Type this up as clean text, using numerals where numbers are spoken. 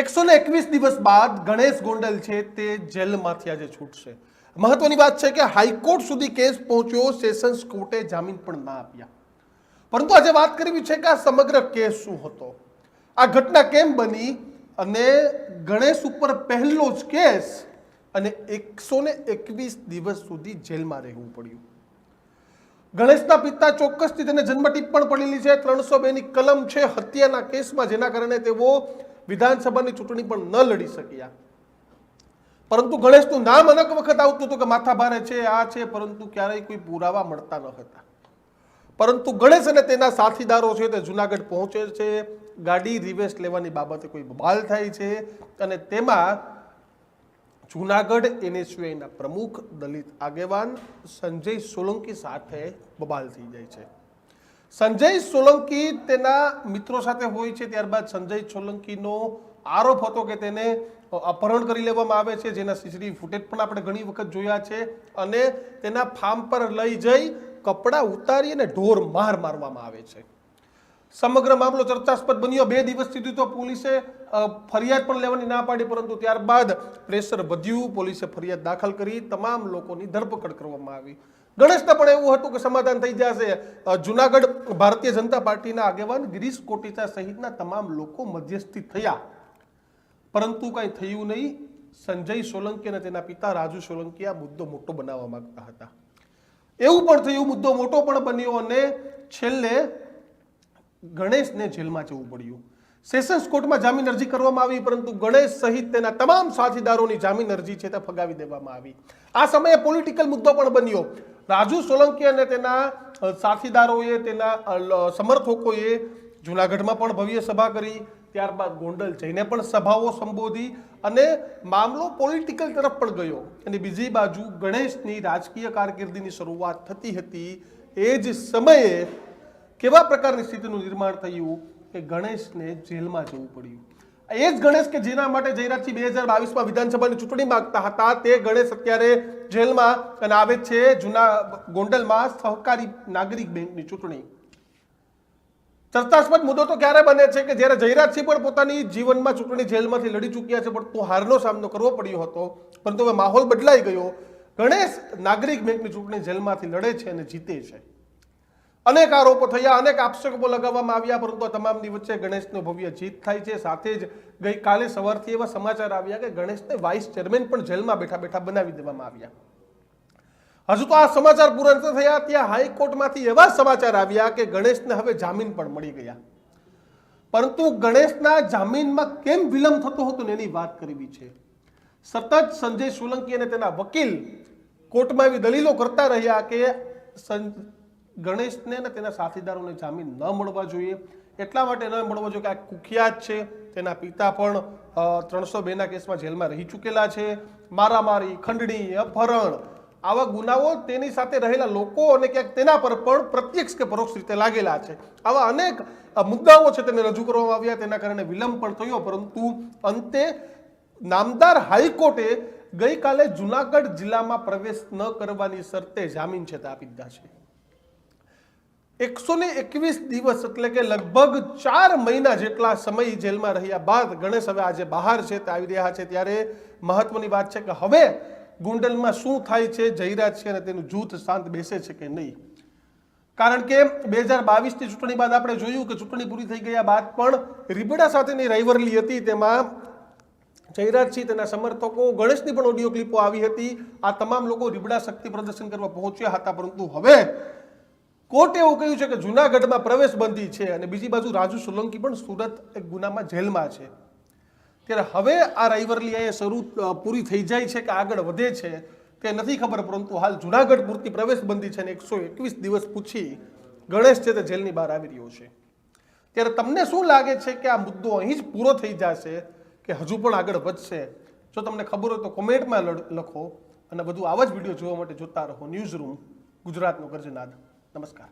121 દિવસ બાદ ગણેશ ગોંડલ છે તે જેલમાંથી આજે છૂટશે। મહત્વની વાત છે કે હાઈકોર્ટ સુધી કેસ પહોંચ્યો, સેશન્સ કોર્ટે જામીન પણ ના આપ્યા। પરંતુ આજે વાત કરવી છે કે આ સમગ્ર કેસ શું હતો, આ ઘટના કેમ બની અને ગણેશ ઉપર પહેલો જ કેસ અને 121 દિવસ સુધી જેલમાં રહેવું પડ્યું। ગણેશના પિતા ચોક્કસથી તેને જન્મ ટિપ્પણ પડેલી છે, 302 ની કલમ છે હત્યાના કેસમાં, જેના કારણે તેઓ વિધાનસભાની ચૂંટણી પણ ન લડી શક્યા। પરંતુ ગણેશનું નામ અનેક વખત આવતું હતું કે માથાભારે છે, આ છે, પરંતુ ક્યારેય કોઈ પુરાવા મળતા ન હતા। પરંતુ ગણેશ અને તેના સાથીદારો છે તે જુનાગઢ પહોંચે છે, ગાડી રિવેસ લેવાની બાબતે કોઈ બબાલ થાય છે અને તેમાં જુનાગઢ NSUIના પ્રમુખ દલિત આગેવાન સંજય સોલંકી સાથે બબાલ થઈ જાય છે। સંજય સોલંકી તેના મિત્રો સાથે હોય છે, ત્યારબાદ સંજય સોલંકીનો આરોપ હતો કે તેને અપહરણ કરી લેવામાં આવે છે, જેના CCTV ફૂટેજ પણ આપણે ઘણી વખત જોયા છે અને તેના ફાર્મ પર લઈ જઈ કપડાં ઉતારી અને ઢોર માર મારવામાં આવે છે। સમગ્ર મામલો ચર્ચાસ્પદ બન્યો। 2 દિવસ સુધી તો પોલીસે ફરિયાદ પણ લેવાની ના પાડી, પરંતુ ત્યારબાદ પ્રેશર વધ્યું, પોલીસે ફરિયાદ દાખલ કરી, તમામ લોકોની ધરપકડ કરવામાં આવી। ગણેશને પણ એવું હતું કે સમાધાન થઈ જશે। જુનાગઢ ભારતીય જનતા પાર્ટીના આગેવાન ગિરીશ કોટેચા સહિતના તમામ લોકો મધ્યસ્થી થયા, પરંતુ કંઈ થયું નહીં। સંજય સોલંકી અને તેના પિતા રાજુ સોલંકી આ મુદ્દો મોટો બનાવવા માંગતા હતા। એવું પણ થયું, મુદ્દો મોટો પણ બન્યો અને છેલ્લે ગણેશને જેલમાં જવું પડ્યું। સેશન્સ કોર્ટમાં જામીન અરજી કરવામાં આવી, પરંતુ ગણેશ સહિત તેના તમામ સાથીદારોની જામીન અરજી છે તે ફગાવી દેવામાં આવી। આ સમયે પોલિટિકલ મુદ્દો પણ બન્યો। રાજુ સોલંકી અને તેના સાથીદારોએ, તેના સમર્થકોએ જુનાગઢમાં પણ ભવ્ય સભા કરી, ત્યારબાદ ગોંડલ જઈને પણ સભાઓ સંબોધી અને મામલો પોલિટિકલ તરફ પણ ગયો। અને બીજી બાજુ ગણેશની રાજકીય કારકિર્દીની શરૂઆત થતી હતી, એ જ સમયે કેવા પ્રકારની સ્થિતિનું નિર્માણ થયું કે ગણેશને જેલમાં જવું પડ્યું। એ જ ગણેશ કે જેના માટે જયરાજસિંહ 2022માં વિધાનસભાની ચૂંટણી માંગતા હતા, તે ગણેશ અત્યારે જેલમાં અને આવે છે ગોંડલમાં સહકારી નાગરિક બેંકની ચૂંટણી। ચર્ચાસ્પદ મુદ્દો તો ક્યારે બને છે કે જ્યારે જયરાજસિંહ પણ પોતાની જીવનમાં ચૂંટણી જેલમાંથી લડી ચૂક્યા છે, પણ હારનો સામનો કરવો પડ્યો હતો, પરંતુ હવે માહોલ બદલાઈ ગયો। ગણેશ નાગરિક બેંકની ચૂંટણી જેલમાંથી લડે છે અને જીતે છે। અનેક આરોપો થયા, અનેક આક્ષેપો લગાવવામાં આવ્યા, પરંતુ આ તમામની વચ્ચે ગણેશનો ભવ્ય જીત થાય છે। સાથે જ ગઈકાલે સવારથી એવા સમાચાર આવ્યા કે ગણેશને વાઇસ ચેરમેન પણ જેલમાં બેઠા બેઠા બનાવી દેવામાં આવ્યા। હજુ તો આ સમાચાર પૂરા ન થયા, ત્યાં હાઈકોર્ટમાંથી એવા સમાચાર આવ્યા કે ગણેશને હવે જામીન પણ મળી ગયા। પરંતુ ગણેશના જામીનમાં કેમ વિલંબ થતો હતો એની વાત કરવી છે। સતત સંજય સોલંકી અને તેના વકીલ કોર્ટમાં એવી દલીલો કરતા રહ્યા કે ગણેશને અને તેના સાથીદારોને જામીન ન મળવા જોઈએ, એટલા માટે ન મળવા જોઈએ કે આ કુખ્યાત છે, તેના પિતા પણ 302ના કેસમાં જેલમાં રહી ચૂકેલા છે, મારામારી, ખંડણી, અપહરણ, આવા ગુનાઓ તેની સાથે રહેલા લોકો અને ક્યાંક તેના પર પણ પ્રત્યક્ષ કે પરોક્ષ રીતે લાગેલા છે। આવા અનેક મુદ્દાઓ છે તેને રજૂ કરવામાં આવ્યા, તેના કારણે વિલંબ પણ થયો, પરંતુ અંતે નામદાર હાઈકોર્ટે ગઈકાલે જુનાગઢ જિલ્લામાં પ્રવેશ ન કરવાની શરતે જામીન છે તે આપી દીધા છે। 121 દિવસ એટલે કે લગભગ 4 મહિના જેટલા સમય જેલમાં રહ્યા બાદ ગણેશ હવે આજે બહાર છે તે આવી રહ્યા છે। ત્યારે મહત્વની વાત છે કે હવે ગોંડલમાં શું થાય છે, જયરાજ છે અને તેનું જૂથ શાંત બેસે છે કે નહીં। કારણ કે 2022ની ચૂંટણી બાદ આપણે જોયું કે ચૂંટણી પૂરી થઈ ગયા બાદ પણ રીબડા સાથેની રાઇવલરી હતી, તેમાં જયરાજસિંહ, તેના સમર્થકો, ગણેશની પણ ઓડિયો ક્લિપો આવી હતી। આ તમામ લોકો રીબડા શક્તિ પ્રદર્શન કરવા પહોંચ્યા હતા, પરંતુ હવે કોર્ટે એવું કહ્યું છે કે જુનાગઢમાં પ્રવેશ બંધી છે અને બીજી બાજુ રાજુ સોલંકી પણ સુરત એક ગુનામાં જેલમાં છે। ત્યારે હવે આ રાઇવલરી અહીંયા પૂરી થઈ જાય છે કે આગળ વધે છે તે નથી ખબર, પરંતુ હાલ જુનાગઢ પૂરતી પ્રવેશ બંધી છે અને 121 દિવસ પૂછી ગણેશ છે તે જેલની બહાર આવી રહ્યો છે। ત્યારે તમને શું લાગે છે કે આ મુદ્દો અહીં જ પૂરો થઈ જશે કે હજુ પણ આગળ વધશે? જો તમને ખબર હોય તો કોમેન્ટમાં લખો અને વધુ આવા જ વિડીયો જોવા માટે જોતા રહો ન્યૂઝ રૂમ, ગુજરાતનો ગર્જનાદ। નમસ્કાર।